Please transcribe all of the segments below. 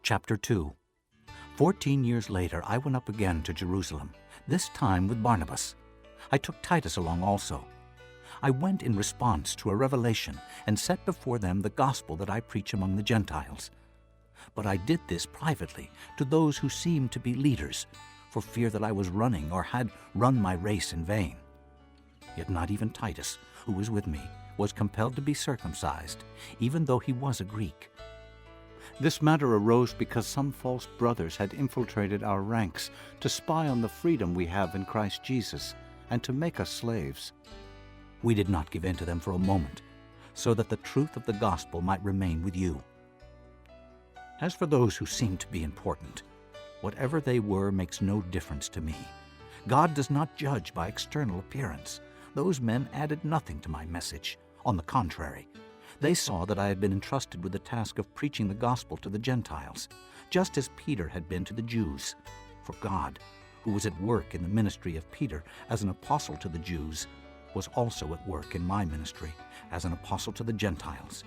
Chapter 2. 14 years later, I went up again to Jerusalem, this time with Barnabas. I took Titus along also. I went in response to a revelation and set before them the gospel that I preach among the Gentiles. But I did this privately to those who seemed to be leaders, for fear that I was running or had run my race in vain. Yet not even Titus, who was with me, was compelled to be circumcised, even though he was a Greek. This matter arose because some false brothers had infiltrated our ranks to spy on the freedom we have in Christ Jesus and to make us slaves. We did not give in to them for a moment, so that the truth of the gospel might remain with you. As for those who seemed to be important, whatever they were makes no difference to me. God does not judge by external appearance. Those men added nothing to my message. On the contrary, they saw that I had been entrusted with the task of preaching the gospel to the Gentiles, just as Peter had been to the Jews. For God, who was at work in the ministry of Peter as an apostle to the Jews, was also at work in my ministry as an apostle to the Gentiles.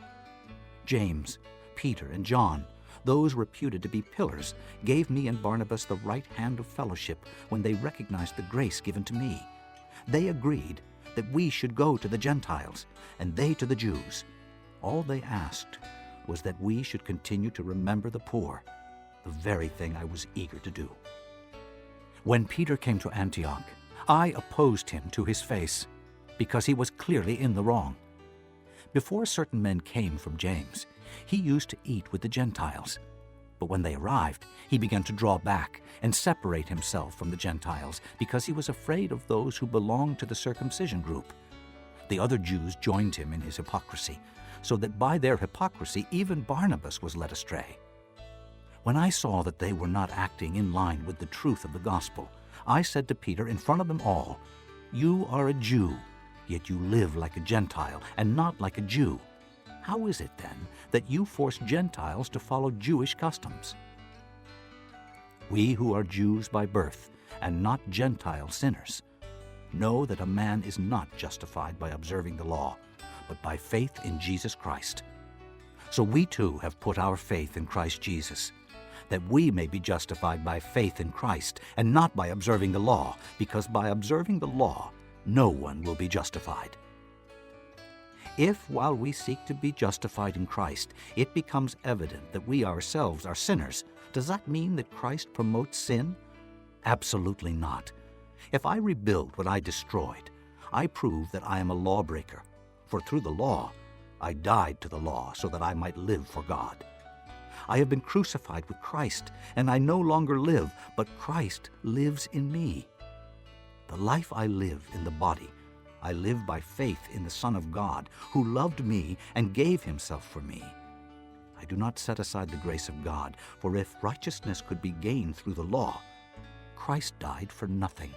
James, Peter, and John, those reputed to be pillars, gave me and Barnabas the right hand of fellowship when they recognized the grace given to me. They agreed that we should go to the Gentiles, and they to the Jews. All they asked was that we should continue to remember the poor, the very thing I was eager to do. When Peter came to Antioch, I opposed him to his face, because he was clearly in the wrong. Before certain men came from James, he used to eat with the Gentiles. But when they arrived, he began to draw back and separate himself from the Gentiles, because he was afraid of those who belonged to the circumcision group. The other Jews joined him in his hypocrisy, so that by their hypocrisy even Barnabas was led astray. When I saw that they were not acting in line with the truth of the gospel, I said to Peter in front of them all, "You are a Jew, yet you live like a Gentile and not like a Jew. How is it then that you force Gentiles to follow Jewish customs? We who are Jews by birth and not Gentile sinners know that a man is not justified by observing the law, but by faith in Jesus Christ. So we too have put our faith in Christ Jesus, that we may be justified by faith in Christ and not by observing the law, because by observing the law no one will be justified. If, while we seek to be justified in Christ, it becomes evident that we ourselves are sinners, does that mean that Christ promotes sin? Absolutely not. If I rebuild what I destroyed, I prove that I am a lawbreaker. For through the law, I died to the law so that I might live for God. I have been crucified with Christ, and I no longer live, but Christ lives in me. The life I live in the body, I live by faith in the Son of God, who loved me and gave himself for me. I do not set aside the grace of God, for if righteousness could be gained through the law, Christ died for nothing.